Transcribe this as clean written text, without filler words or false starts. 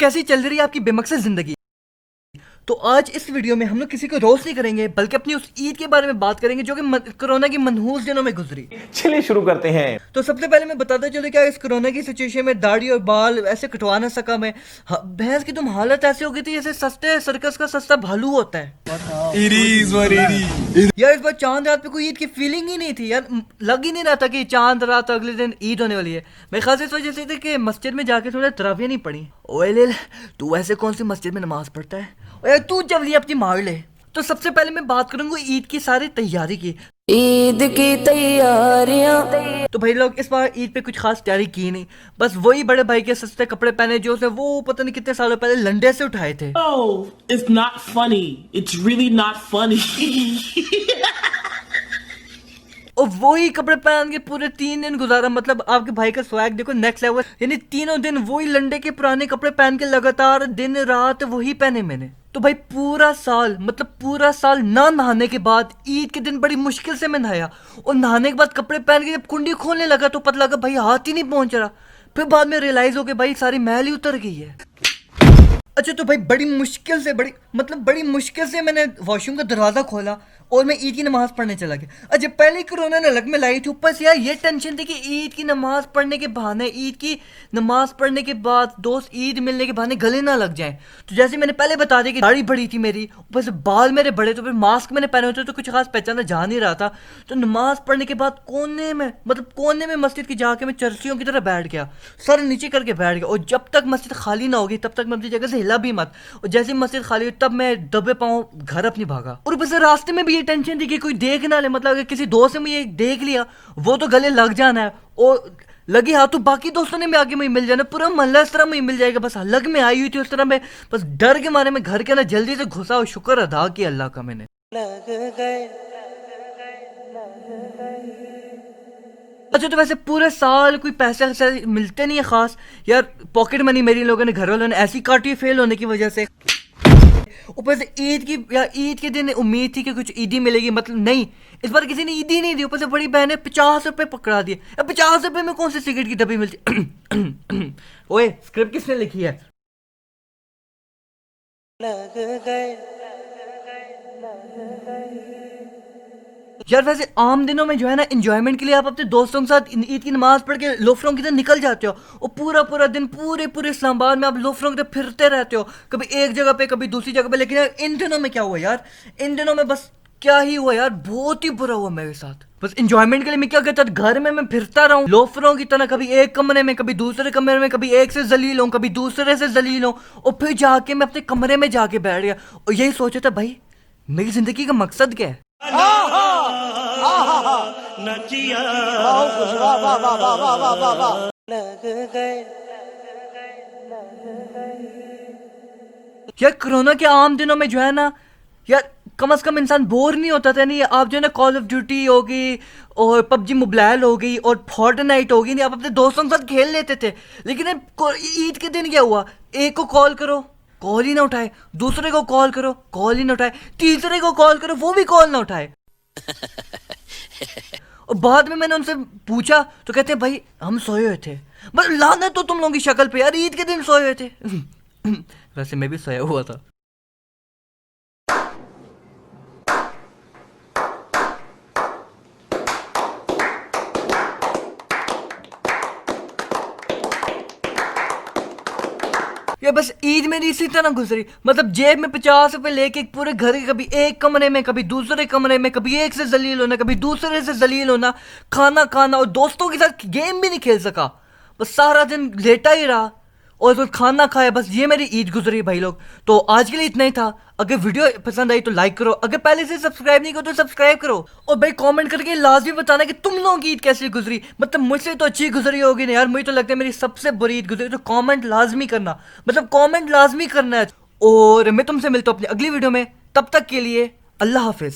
कैसी चल रही है आपकी बेमकसद जिंदगी। तो आज इस वीडियो में हम लोग किसी को रोस्ट नहीं करेंगे बल्कि अपनी उस ईद के बारे में बात करेंगे जो कि कोरोना की मनहूस दिनों में गुजरी। चलिए शुरू करते हैं। तो सबसे पहले मैं बताता चलूं क्या इस कोरोना की सिचुएशन में दाढ़ी और बाल ऐसे कटवा ना सका मैं। भैंस की तुम हालत ऐसी हो गई थी जैसे सस्ते सर्कस का सस्ता भालू होता है। यार इस बार चांद रात पे कोई ईद की फीलिंग ही नहीं थी यार, लग ही नहीं रहा था कि चांद रात अगले दिन ईद होने वाली है। मेरे ख्याल से इस वजह से थे कि मस्जिद में जाके थोड़ा तरावियां नहीं पड़ी। ओए ले तू वैसे कौन सी मस्जिद में नमाज पढ़ता है? ओए तू जल्दी अपनी मार ले। तो सबसे पहले मैं बात करूंगा ईद की सारी तैयारी की। ईद की तैयारियां। तो भाई लोग इस बार ईद पे कुछ खास तैयारी की नहीं, बस वही बड़े भाई के सस्ते कपड़े पहने जो उसने वो पता नहीं कितने सालों पहले लंडे से उठाए थे। Oh, it's not funny. It's really not funny. और वही कपड़े पहन के पूरे 3 दिन गुजारा। मतलब आपके भाई का स्वैग देखो नेक्स्ट लेवल, यानी तीनों दिन वही लंडे के पुराने कपड़े पहन के लगातार दिन रात वही पहने मैंने। तो भाई पूरा साल, मतलब पूरा साल ना नहाने के बाद ईद के दिन बड़ी मुश्किल से मैं नहाया, और नहाने के बाद कपड़े पहन के जब कुंडी खोलने लगा तो पता लगा भाई हाथ ही नहीं पहुंच रहा। फिर बाद में रियलाइज हो गया भाई सारी मैल ही उतर गई है। अच्छा तो भाई बड़ी मुश्किल से मैंने वॉशरूम का दरवाजा खोला और मैं ईद की नमाज पढ़ने चला गया। अच्छा पहले ही कोरोना ने लग में लाई थी, ऊपर से यार ये टेंशन थी कि ईद की नमाज पढ़ने के बहाने, ईद की नमाज पढ़ने के बाद दोस्त ईद मिलने के बहाने गले ना लग जाएं। तो जैसे मैंने पहले बता दिया कि दाढ़ी बड़ी थी मेरी, ऊपर से बाल मेरे बड़े, तो फिर मास्क मैंने पहने होते तो कुछ खास पहचाना जा नहीं रहा था। तो नमाज पढ़ने के बाद कोने में मस्जिद की जाके मैं चर्चियों की तरह बैठ गया, सर नीचे करके बैठ गया, और जब तक मस्जिद खाली ना होगी तब तक मैं अपनी जगह से हिला भी मत। और जैसे ही मस्जिद खाली हुई तब मैं दबे पाँव घर अपनी भागा। और बस रास्ते में भी ये टेंशन थी कि कोई देख ना ले, मतलब अगर किसी दोस्त ने मुझे देख लिया वो तो गले लग जाना है, और लगी हाथ तो बाकी दोस्तों ने भी आगे मुझे मिल जाना, पूरा मोहल्ला इस तरह मुझे मिल जाएगा। बस लग में आई हुई थी उस तरह में, बस डर के मारे में घर के अंदर जल्दी से घुसा और शुक्र अदा किया अल्लाह का मैंने। अच्छा तो वैसे पूरे साल कोई पैसे मिलते नहीं है खास यार, पॉकेट मनी मेरी लोगों ने, घर वालों ने ऐसी काटी है फेल होने की वजह से। ऊपर से ईद के दिन उम्मीद थी कि कुछ ईदी मिलेगी, मतलब नहीं, इस बार किसी ने ईदी नहीं दी। ऊपर से बड़ी बहन ने 50 रुपए पकड़ा दिए। अब 50 रुपए में कौन सी सिगरेट की डब्बी मिलती? ओए स्क्रिप्ट किसने लिखी है? यार वैसे आम दिनों में जो है ना, एंजॉयमेंट के लिए आप अपने दोस्तों के साथ ईद की नमाज पढ़ के लोफरों की तरह निकल जाते हो, और पूरा दिन पूरे इस्लामाबाद में आप लोफरों की तरह फिरते रहते हो, कभी एक जगह पे कभी दूसरी जगह पे। लेकिन यार इन दिनों में क्या हुआ यार, इन दिनों में बस क्या ही हुआ यार, बहुत ही बुरा हुआ मेरे साथ। बस एंजॉयमेंट के लिए मैं क्या करता, घर में मैं फिरता रहा हूँ लोफरों की तरह, कभी एक कमरे में कभी दूसरे कमरे में, कभी एक से जलील हूँ कभी दूसरे से जलील हूँ, और फिर जाके मैं अपने कमरे में जाके बैठ गया और यही सोचा था भाई मेरी जिंदगी का मकसद क्या है। यार कोरोना के आम दिनों में जो है ना यार, कम से कम इंसान बोर नहीं होता था। नहीं आप जो है ना, कॉल ऑफ ड्यूटी होगी और पबजी मोबाइल हो गई और फोर्टनाइट होगी, नहीं आप अपने दोस्तों के साथ खेल लेते थे। लेकिन ईद के दिन क्या हुआ, एक को कॉल करो कॉल ही ना उठाए, दूसरे को कॉल करो कॉल ही ना उठाए, तीसरे को कॉल करो वो भी कॉल ना उठाए। और बाद में मैंने उनसे पूछा तो कहते हैं भाई हम सोए हुए थे। बस लानत तो तुम लोगों की शक्ल पे यार, ईद के दिन सोए हुए थे। वैसे मैं भी सोया हुआ था। ये बस ईद मेरी इसी तरह गुजरी, मतलब जेब में 50 रुपए लेके पूरे घर के, कभी एक कमरे में कभी दूसरे कमरे में, कभी एक से जलील होना कभी दूसरे से जलील होना, खाना खाना, और दोस्तों के साथ गेम भी नहीं खेल सका, बस सारा दिन लेटा ही रहा और फिर खाना खाया। बस ये मेरी ईद गुजरी भाई लोग। तो आज के लिए इतना ही था। अगर वीडियो पसंद आई तो लाइक करो, अगर पहले से सब्सक्राइब नहीं करो तो सब्सक्राइब करो, और भाई कमेंट करके लाजमी बताना कि तुम लोगों की ईद कैसी गुजरी। मतलब मुझसे तो अच्छी गुजरी होगी ना यार, मुझे तो लगता है मेरी सबसे बुरी ईद गुजरी। तो कमेंट लाजमी करना, मतलब कमेंट लाजमी करना है। और मैं तुमसे मिलता हूँ अपनी अगली वीडियो में, तब तक के लिए अल्लाह हाफिज।